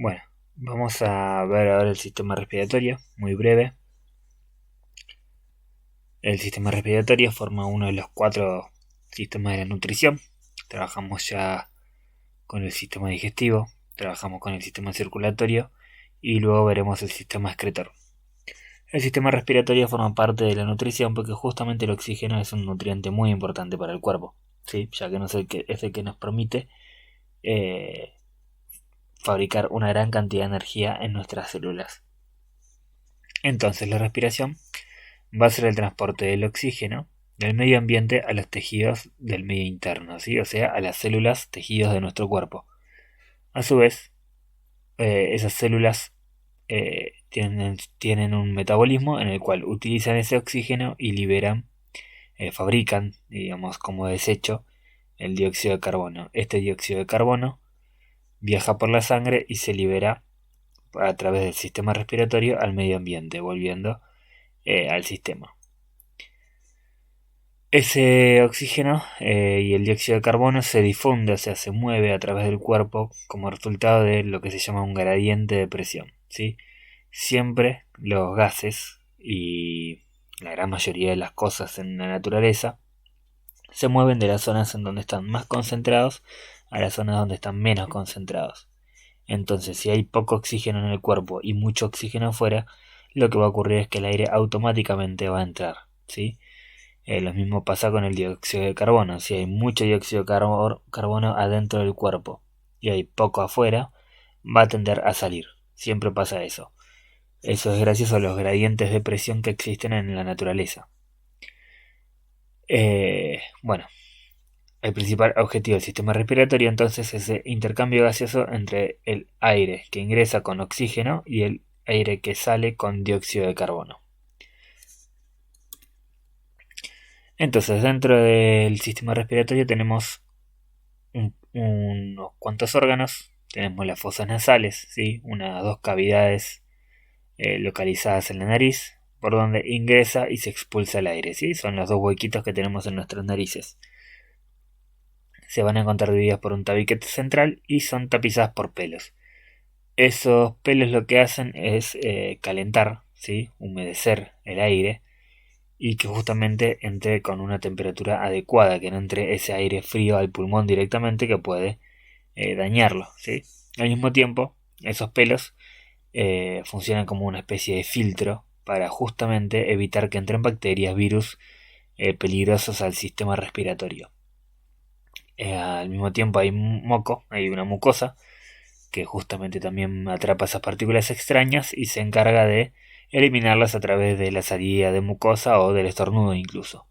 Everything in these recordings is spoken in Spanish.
Bueno, vamos a ver ahora el sistema respiratorio, muy breve. El sistema respiratorio forma uno de los cuatro sistemas de la nutrición. Trabajamos ya con el sistema digestivo, trabajamos con el sistema circulatorio y luego veremos el sistema excretor. El sistema respiratorio forma parte de la nutrición porque justamente el oxígeno es un nutriente muy importante para el cuerpo, ¿sí? Ya que es el que nos permite eh, fabricar una gran cantidad de energía en nuestras células. Entonces la respiración va a ser el transporte del oxígeno del medio ambiente a los tejidos del medio interno, ¿sí? O sea, a las células, tejidos de nuestro cuerpo. A su vez, esas células tienen un metabolismo en el cual utilizan ese oxígeno y fabrican, digamos, como desecho, el dióxido de carbono. Este dióxido de carbono viaja por la sangre y se libera a través del sistema respiratorio al medio ambiente, volviendo al sistema. Ese oxígeno y el dióxido de carbono se difunde, o sea, se mueve a través del cuerpo como resultado de lo que se llama un gradiente de presión, ¿sí? Siempre los gases y la gran mayoría de las cosas en la naturaleza se mueven de las zonas en donde están más concentrados a las zonas donde están menos concentrados. Entonces, si hay poco oxígeno en el cuerpo y mucho oxígeno afuera, lo que va a ocurrir es que el aire automáticamente va a entrar, ¿sí? Lo mismo pasa con el dióxido de carbono. Si hay mucho dióxido de carbono adentro del cuerpo y hay poco afuera, va a tender a salir. Siempre pasa eso. Eso es gracias a los gradientes de presión que existen en la naturaleza. Bueno, el principal objetivo del sistema respiratorio entonces es el intercambio gaseoso entre el aire que ingresa con oxígeno y el aire que sale con dióxido de carbono. Entonces, dentro del sistema respiratorio tenemos unos cuantos órganos. Tenemos las fosas nasales, ¿sí? Unas dos cavidades localizadas en la nariz, por donde ingresa y se expulsa el aire, ¿sí? Son los dos huequitos que tenemos en nuestras narices. Se van a encontrar divididas por un tabique central y son tapizadas por pelos. Esos pelos lo que hacen es calentar, ¿sí? Humedecer el aire y que justamente entre con una temperatura adecuada, que no entre ese aire frío al pulmón directamente que puede dañarlo, ¿sí? Al mismo tiempo, esos pelos funcionan como una especie de filtro para justamente evitar que entren bacterias, virus peligrosos al sistema respiratorio. Al mismo tiempo hay hay una mucosa que justamente también atrapa esas partículas extrañas y se encarga de eliminarlas a través de la salida de mucosa o del estornudo incluso.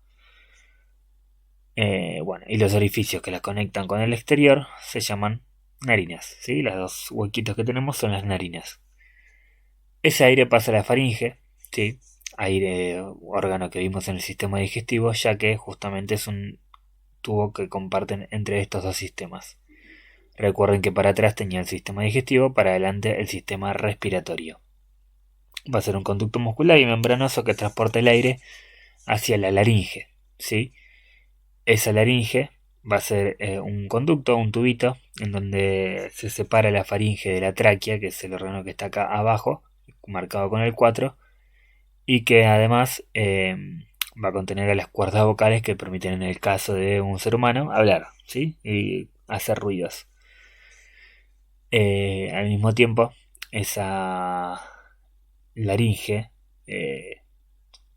Bueno, y los orificios que las conectan con el exterior se llaman narinas, ¿sí? Los dos huequitos que tenemos son las narinas. Ese aire pasa a la faringe, ¿sí? Aire, órgano que vimos en el sistema digestivo, ya que justamente es un tubo que comparten entre estos dos sistemas. Recuerden que para atrás tenía el sistema digestivo, para adelante el sistema respiratorio. Va a ser un conducto muscular y membranoso que transporta el aire hacia la laringe, ¿sí? Esa laringe va a ser un conducto, un tubito, en donde se separa la faringe de la tráquea, que es el órgano que está acá abajo, marcado con el 4, y que además va a contener a las cuerdas vocales que permiten en el caso de un ser humano hablar, ¿sí? Y hacer ruidos. Al mismo tiempo, esa laringe,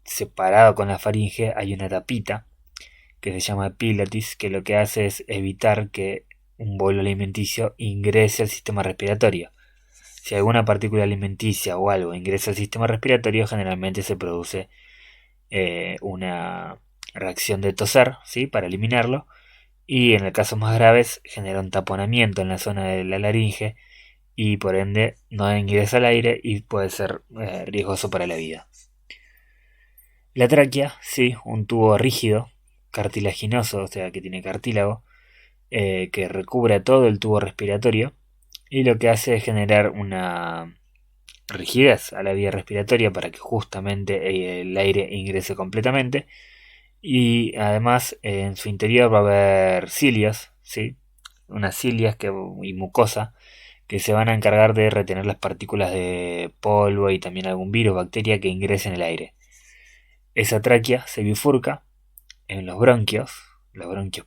separado con la faringe, hay una tapita que se llama epiglottis, que lo que hace es evitar que un bolo alimenticio ingrese al sistema respiratorio. Si alguna partícula alimenticia o algo ingresa al sistema respiratorio, generalmente se produce una reacción de toser, ¿sí? Para eliminarlo, y en el caso más graves genera un taponamiento en la zona de la laringe y por ende no ingresa el aire y puede ser riesgoso para la vida. La tráquea, sí, un tubo rígido, cartilaginoso, o sea que tiene cartílago, que recubre todo el tubo respiratorio y lo que hace es generar una rigidez a la vía respiratoria para que justamente el aire ingrese completamente y además en su interior va a haber cilios, ¿sí? Unas cilias y mucosa que se van a encargar de retener las partículas de polvo y también algún virus o bacteria que ingrese en el aire. Esa tráquea se bifurca en los bronquios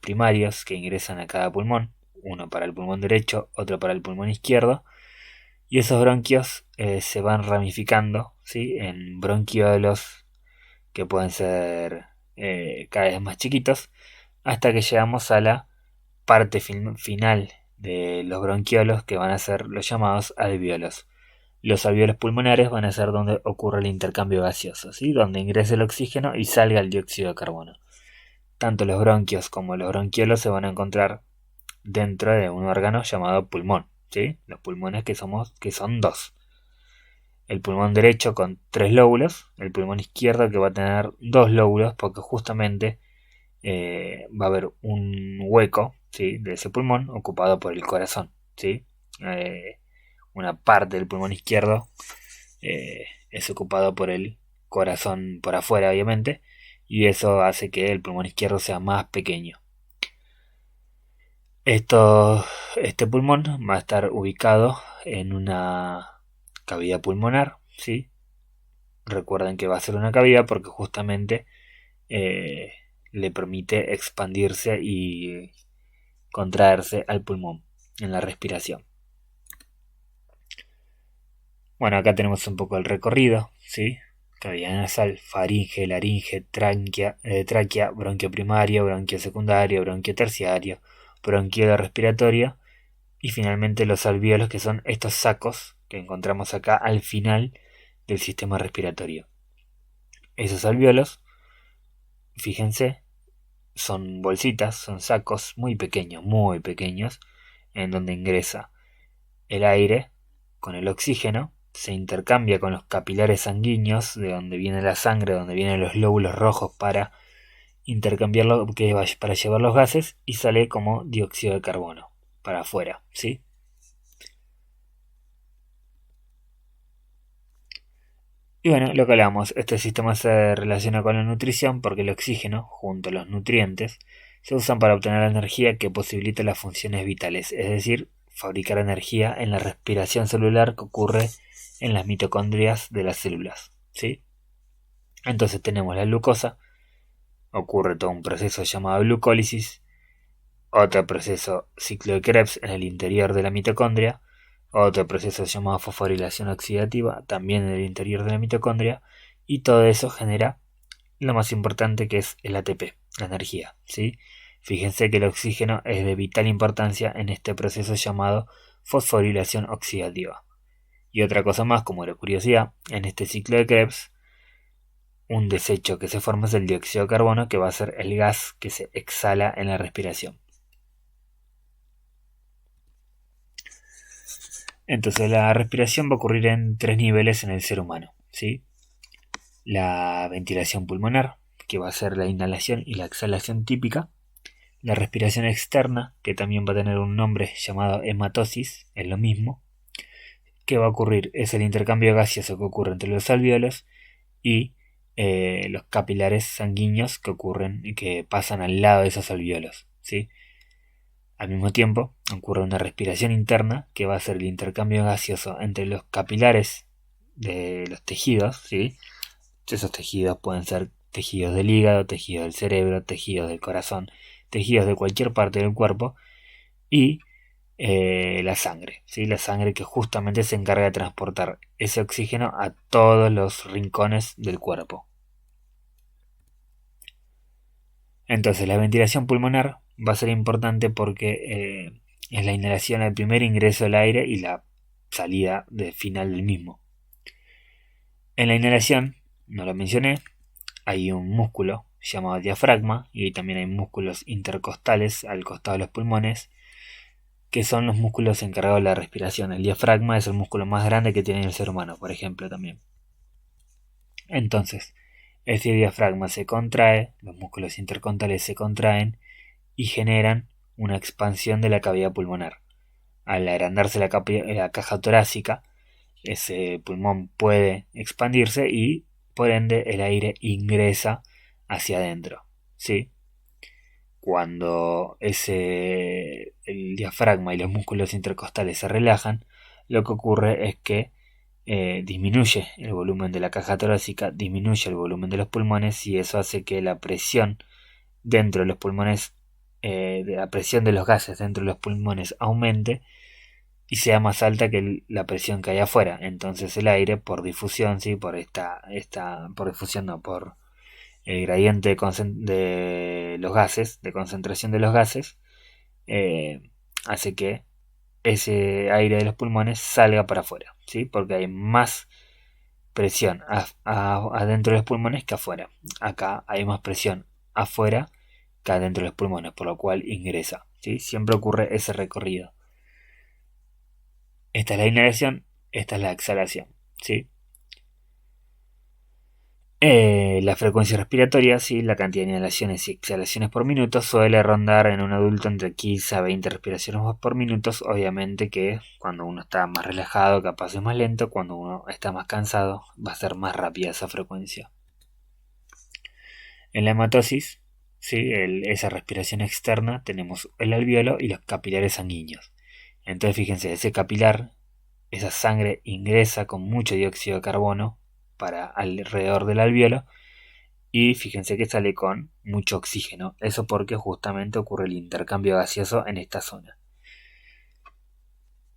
primarios que ingresan a cada pulmón, uno para el pulmón derecho, otro para el pulmón izquierdo, y esos bronquios se van ramificando, ¿sí?, en bronquiolos que pueden ser cada vez más chiquitos, hasta que llegamos a la parte final de los bronquiolos, que van a ser los llamados alvéolos. Los alvéolos pulmonares van a ser donde ocurre el intercambio gaseoso, ¿sí?, donde ingrese el oxígeno y salga el dióxido de carbono. Tanto los bronquios como los bronquiolos se van a encontrar dentro de un órgano llamado pulmón, ¿sí? Los pulmones que son dos. El pulmón derecho con 3 lóbulos, el pulmón izquierdo que va a tener 2 lóbulos, porque justamente va a haber un hueco, ¿sí?, de ese pulmón ocupado por el corazón, ¿sí? Una parte del pulmón izquierdo es ocupado por el corazón por afuera, obviamente, y eso hace que el pulmón izquierdo sea más pequeño. Este pulmón va a estar ubicado en una cavidad pulmonar, ¿sí? Recuerden que va a ser una cavidad porque justamente le permite expandirse y contraerse al pulmón en la respiración. Bueno, acá tenemos un poco el recorrido, ¿sí? Cavidad nasal, faringe, laringe, tráquea, bronquio primario, bronquio secundario, bronquio terciario, bronquiola respiratoria y finalmente los alvéolos, que son estos sacos que encontramos acá al final del sistema respiratorio. Esos alvéolos, fíjense, son bolsitas, son sacos muy pequeños, en donde ingresa el aire con el oxígeno, se intercambia con los capilares sanguíneos, de donde viene la sangre, donde vienen los glóbulos rojos para intercambiarlo, para llevar los gases, y sale como dióxido de carbono para afuera, ¿sí? Y bueno, lo que hablamos, este sistema se relaciona con la nutrición porque el oxígeno, junto a los nutrientes, se usan para obtener la energía que posibilita las funciones vitales, es decir, fabricar energía en la respiración celular que ocurre en las mitocondrias de las células, ¿sí? Entonces tenemos la glucosa, ocurre todo un proceso llamado glucólisis, otro proceso ciclo de Krebs en el interior de la mitocondria, otro proceso llamado fosforilación oxidativa también en el interior de la mitocondria, y todo eso genera lo más importante, que es el ATP, la energía, ¿sí? Fíjense que el oxígeno es de vital importancia en este proceso llamado fosforilación oxidativa. Y otra cosa más, como la curiosidad, en este ciclo de Krebs, un desecho que se forma es el dióxido de carbono, que va a ser el gas que se exhala en la respiración. Entonces la respiración va a ocurrir en 3 niveles en el ser humano, ¿sí? La ventilación pulmonar, que va a ser la inhalación y la exhalación típica. La respiración externa, que también va a tener un nombre llamado hematosis, es lo mismo. Que va a ocurrir es el intercambio gaseoso que ocurre entre los alvéolos y los capilares sanguíneos que ocurren y que pasan al lado de esos alvéolos, ¿sí? Al mismo tiempo, ocurre una respiración interna, que va a ser el intercambio gaseoso entre los capilares de los tejidos, ¿sí? Esos tejidos pueden ser tejidos del hígado, tejidos del cerebro, tejidos del corazón, tejidos de cualquier parte del cuerpo, y la sangre, ¿sí? La sangre que justamente se encarga de transportar ese oxígeno a todos los rincones del cuerpo. Entonces la ventilación pulmonar va a ser importante porque es la inhalación, el primer ingreso del aire y la salida final del mismo. En la inhalación, no lo mencioné, hay un músculo llamado diafragma y también hay músculos intercostales al costado de los pulmones, que son los músculos encargados de la respiración. El diafragma es el músculo más grande que tiene el ser humano, por ejemplo, también. Entonces, ese diafragma se contrae, los músculos intercostales se contraen y generan una expansión de la cavidad pulmonar. Al agrandarse la caja torácica, ese pulmón puede expandirse y por ende el aire ingresa hacia adentro, ¿sí? cuando el diafragma y los músculos intercostales se relajan, lo que ocurre es que disminuye el volumen de la caja torácica, disminuye el volumen de los pulmones y eso hace que la presión dentro de los pulmones, la presión de los gases dentro de los pulmones aumente y sea más alta que la presión que hay afuera. Entonces el aire, por difusión, ¿sí? Por difusión no, por el gradiente de los gases, de concentración de los gases, eh, hace que ese aire de los pulmones salga para afuera, ¿sí? Porque hay más presión adentro de los pulmones que afuera. Acá hay más presión afuera que adentro de los pulmones, por lo cual ingresa, ¿sí? Siempre ocurre ese recorrido. Esta es la inhalación, esta es la exhalación, ¿sí? La frecuencia respiratoria, ¿sí? La cantidad de inhalaciones y exhalaciones por minuto suele rondar en un adulto entre 15 a 20 respiraciones por minuto. Obviamente que cuando uno está más relajado, capaz es más lento. Cuando uno está más cansado, va a ser más rápida esa frecuencia. En la hematosis, ¿sí? Esa respiración externa, tenemos el alvéolo y los capilares sanguíneos. Entonces fíjense, ese capilar, esa sangre ingresa con mucho dióxido de carbono para alrededor del alvéolo y fíjense que sale con mucho oxígeno. Eso porque justamente ocurre el intercambio gaseoso en esta zona.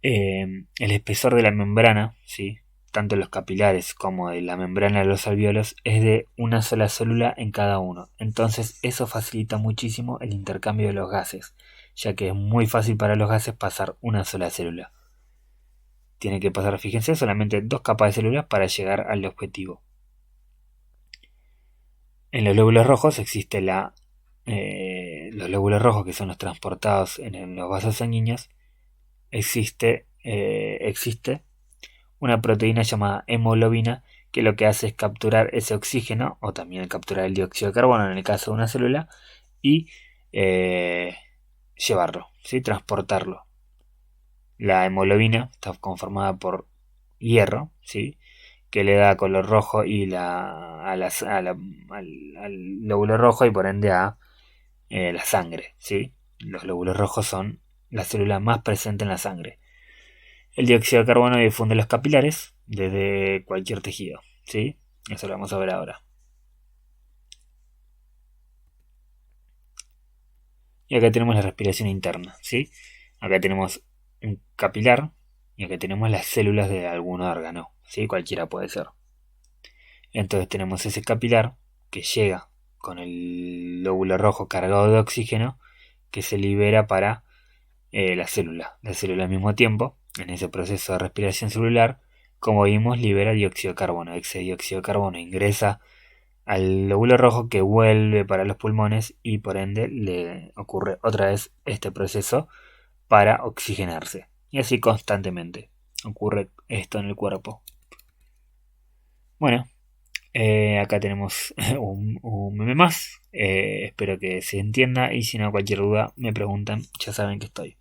El espesor de la membrana, ¿sí? Tanto los capilares como de la membrana de los alvéolos, es de una sola célula en cada uno. Entonces eso facilita muchísimo el intercambio de los gases, ya que es muy fácil para los gases pasar una sola célula. Tiene que pasar, fíjense, solamente 2 capas de células para llegar al objetivo. En los lóbulos rojos existe los lóbulos rojos, que son los transportados en los vasos sanguíneos. Existe una proteína llamada hemoglobina que lo que hace es capturar ese oxígeno o también capturar el dióxido de carbono en el caso de una célula y llevarlo, ¿sí? Transportarlo. La hemoglobina está conformada por hierro, ¿sí? Que le da color rojo y al lóbulo rojo y por ende a la sangre, ¿sí? Los lóbulos rojos son la célula más presente en la sangre. El dióxido de carbono difunde los capilares desde cualquier tejido, ¿sí? Eso lo vamos a ver ahora. Y acá tenemos la respiración interna, ¿sí? Acá tenemos un capilar y acá tenemos las células de algún órgano, ¿sí? Cualquiera puede ser. Entonces tenemos ese capilar que llega con el lóbulo rojo cargado de oxígeno que se libera para la célula. La célula al mismo tiempo, en ese proceso de respiración celular, como vimos, libera dióxido de carbono. Ese dióxido de carbono ingresa al lóbulo rojo que vuelve para los pulmones y por ende le ocurre otra vez este proceso para oxigenarse. Y así constantemente ocurre esto en el cuerpo. Bueno, acá tenemos un meme más. Espero que se entienda y si no cualquier duda me preguntan, ya saben que estoy.